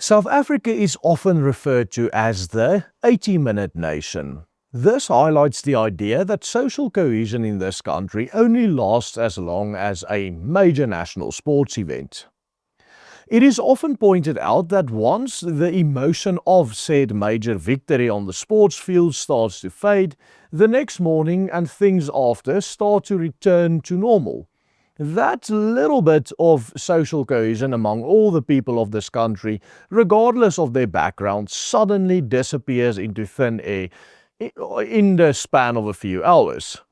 South Africa is often referred to as the 80-minute nation. This highlights the idea that social cohesion in this country only lasts as long as a major national sports event. It is often pointed out that once the emotion of said major victory on the sports field starts to fade, the next morning and things after start to return to normal. That little bit of social cohesion among all the people of this country, regardless of their background, suddenly disappears into thin air in the span of a few hours.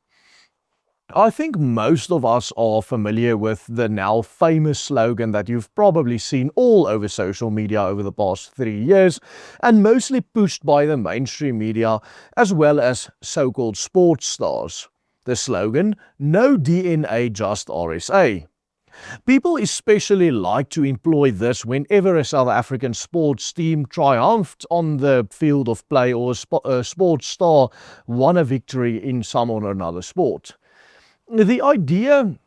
I think most of us are familiar with the now famous slogan that you've probably seen all over social media over the past 3 years, and mostly pushed by the mainstream media as well as so-called sports stars. The slogan, "No DNA, just RSA." People especially like to employ this whenever a South African sports team triumphed on the field of play or a sports star won a victory in some or another sport. The idea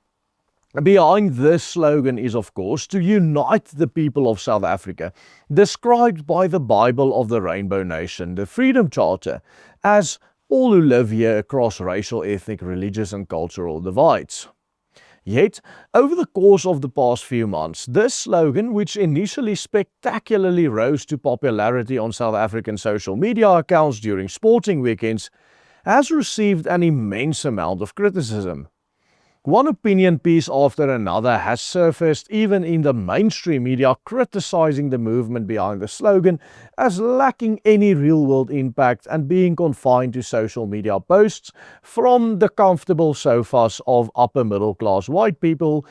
behind this slogan is, of course, to unite the people of South Africa, described by the Bible of the Rainbow Nation, the Freedom Charter, as all who live here across racial, ethnic, religious and cultural divides. Yet, over the course of the past few months, this slogan, which initially spectacularly rose to popularity on South African social media accounts during sporting weekends, has received an immense amount of criticism. One opinion piece after another has surfaced even in the mainstream media criticizing the movement behind the slogan as lacking any real-world impact and being confined to social media posts from the comfortable sofas of upper middle-class white people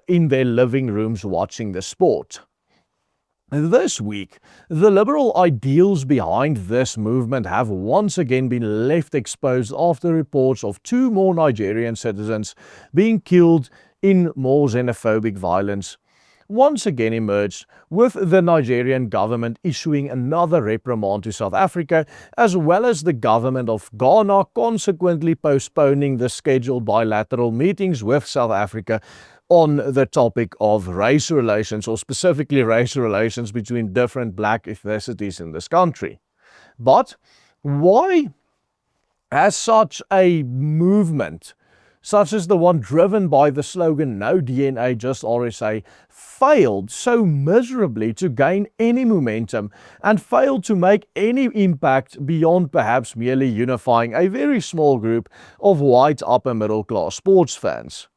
in their living rooms watching the sport. This week, the liberal ideals behind this movement have once again been left exposed after reports of 2 more Nigerian citizens being killed in more xenophobic violence once again emerged, with the Nigerian government issuing another reprimand to South Africa, as well as the government of Ghana consequently postponing the scheduled bilateral meetings with South Africa on the topic of race relations, or specifically race relations between different black ethnicities in this country. But why has such a movement, such as the one driven by the slogan "No DNA, just RSA," failed so miserably to gain any momentum and failed to make any impact beyond perhaps merely unifying a very small group of white upper middle class sports fans?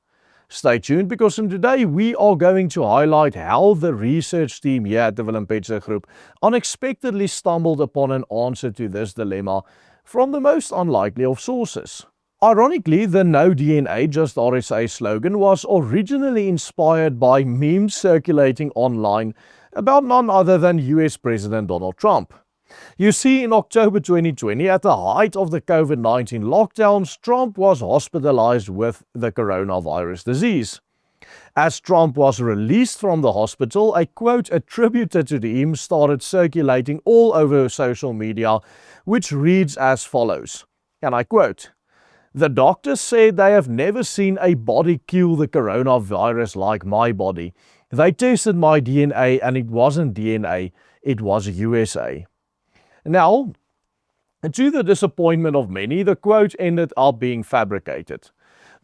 Stay tuned, because today we are going to highlight how the research team here at the Willem Petzer Group unexpectedly stumbled upon an answer to this dilemma from the most unlikely of sources. Ironically, the "No DNA, just RSA" slogan was originally inspired by memes circulating online about none other than US President Donald Trump. You see, in October 2020, at the height of the COVID-19 lockdowns, Trump was hospitalized with the coronavirus disease. As Trump was released from the hospital, a quote attributed to him started circulating all over social media, which reads as follows, and I quote, "The doctors said they have never seen a body kill the coronavirus like my body. They tested my DNA and it wasn't DNA, it was USA." Now, to the disappointment of many, the quote ended up being fabricated.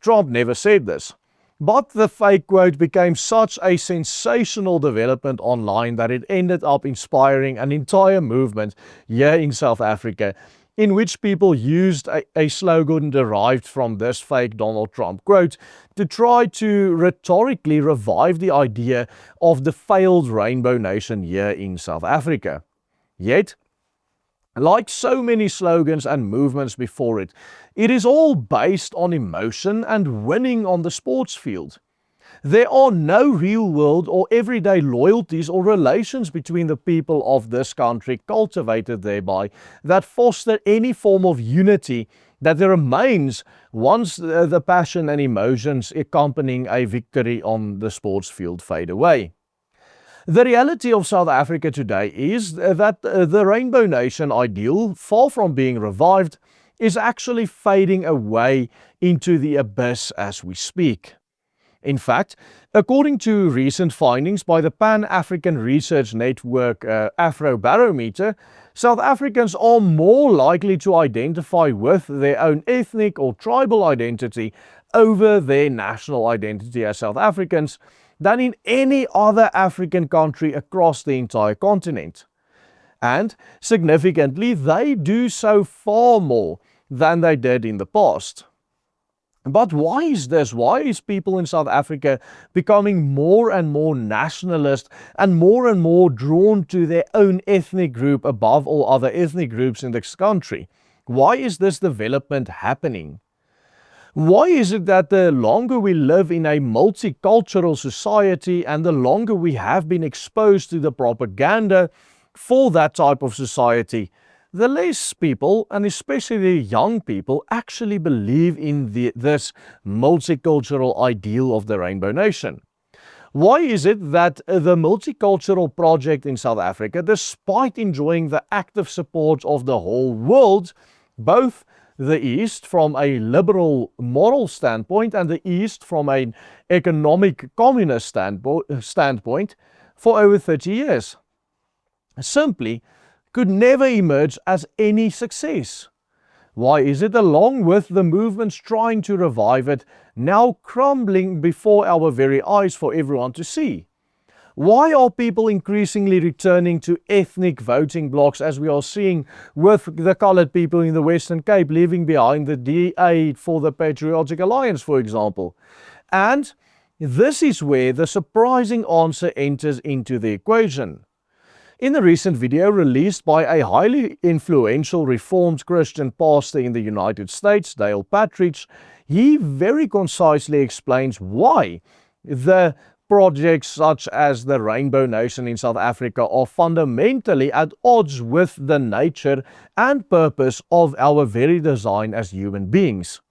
Trump never said this, but the fake quote became such a sensational development online that it ended up inspiring an entire movement here in South Africa, in which people used a slogan derived from this fake Donald Trump quote to try to rhetorically revive the idea of the failed Rainbow Nation here in South Africa. Yet, like so many slogans and movements before it, it is all based on emotion and winning on the sports field. There are no real-world or everyday loyalties or relations between the people of this country cultivated thereby that foster any form of unity that remains once the passion and emotions accompanying a victory on the sports field fade away. The reality of South Africa today is that the Rainbow Nation ideal, far from being revived, is actually fading away into the abyss as we speak. In fact, according to recent findings by the Pan-African Research Network Afrobarometer, South Africans are more likely to identify with their own ethnic or tribal identity over their national identity as South Africans than in any other African country across the entire continent. And significantly, they do so far more than they did in the past. But why is this? Why is people in South Africa becoming more and more nationalist and more drawn to their own ethnic group above all other ethnic groups in this country? Why is this development happening? Why is it that the longer we live in a multicultural society and the longer we have been exposed to the propaganda for that type of society, the less people, and especially the young people, actually believe in this multicultural ideal of the Rainbow Nation? Why is it that the multicultural project in South Africa, despite enjoying the active support of the whole world, both the East from a liberal moral standpoint and the East from an economic communist standpoint for over 30 years, simply could never emerge as any success? Why is it, along with the movements trying to revive it, now crumbling before our very eyes for everyone to see? Why are people increasingly returning to ethnic voting blocks, as we are seeing with the colored people in the Western Cape leaving behind the DA for the Patriotic Alliance, for example? And this is where the surprising answer enters into the equation. In a recent video released by a highly influential Reformed Christian pastor in the United States, Dale Partridge, he very concisely explains why the projects such as the Rainbow Nation in South Africa are fundamentally at odds with the nature and purpose of our very design as human beings.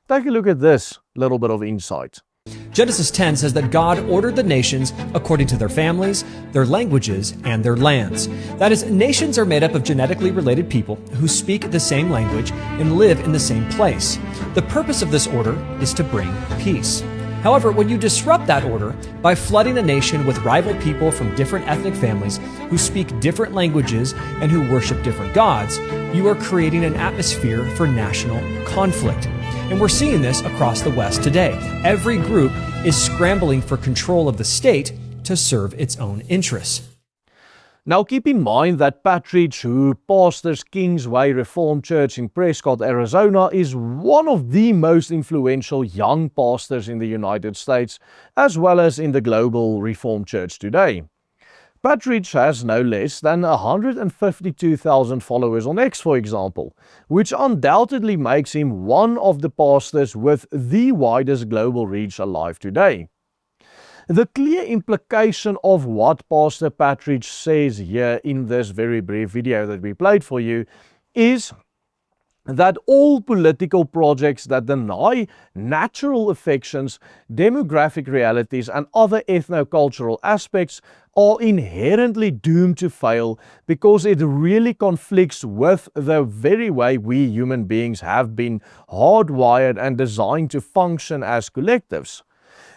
Take a look at this little bit of insight. Genesis 10 says that God ordered the nations according to their families, their languages, and their lands. That is, nations are made up of genetically related people who speak the same language and live in the same place. The purpose of this order is to bring peace. However, when you disrupt that order by flooding a nation with rival people from different ethnic families who speak different languages and who worship different gods, you are creating an atmosphere for national conflict. And we're seeing this across the West today. Every group is scrambling for control of the state to serve its own interests. Now keep in mind that Partridge, who pastors Kingsway Reformed Church in Prescott, Arizona, is one of the most influential young pastors in the United States, as well as in the global Reformed Church today. Partridge has no less than 152,000 followers on X, for example, which undoubtedly makes him one of the pastors with the widest global reach alive today. The clear implication of what Pastor Partridge says here in this very brief video that we played for you is that all political projects that deny natural affections, demographic realities, and other ethno-cultural aspects are inherently doomed to fail because it really conflicts with the very way we human beings have been hardwired and designed to function as collectives.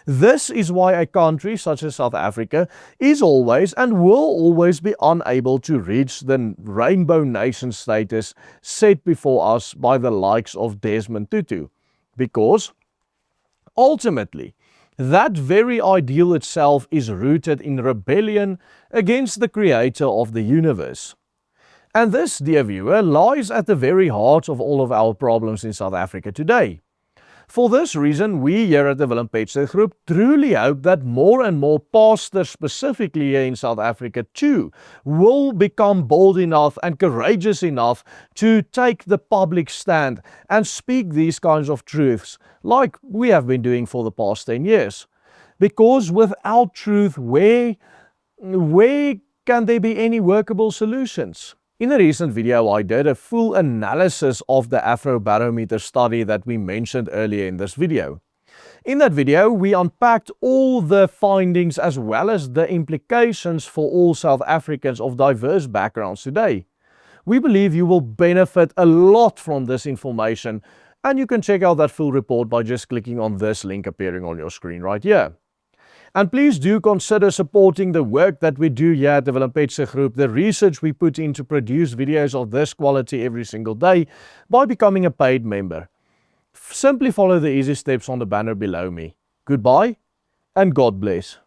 This is why a country such as South Africa is always and will always be unable to reach the Rainbow Nation status set before us by the likes of Desmond Tutu. Because ultimately, that very ideal itself is rooted in rebellion against the creator of the universe. And this, dear viewer, lies at the very heart of all of our problems in South Africa today. For this reason, we here at the Willem Petscher Group truly hope that more and more pastors, specifically here in South Africa too, will become bold enough and courageous enough to take the public stand and speak these kinds of truths, like we have been doing for the past 10 years. Because without truth, where can there be any workable solutions? In a recent video, I did a full analysis of the Afrobarometer study that we mentioned earlier in this video. In that video, we unpacked all the findings as well as the implications for all South Africans of diverse backgrounds today. We believe you will benefit a lot from this information And you can check out that full report by just clicking on this link appearing on your screen right here. And please do consider supporting the work that we do here at the Willem Petzer Group, the research we put in to produce videos of this quality every single day, by becoming a paid member. Simply follow the easy steps on the banner below me. Goodbye and God bless.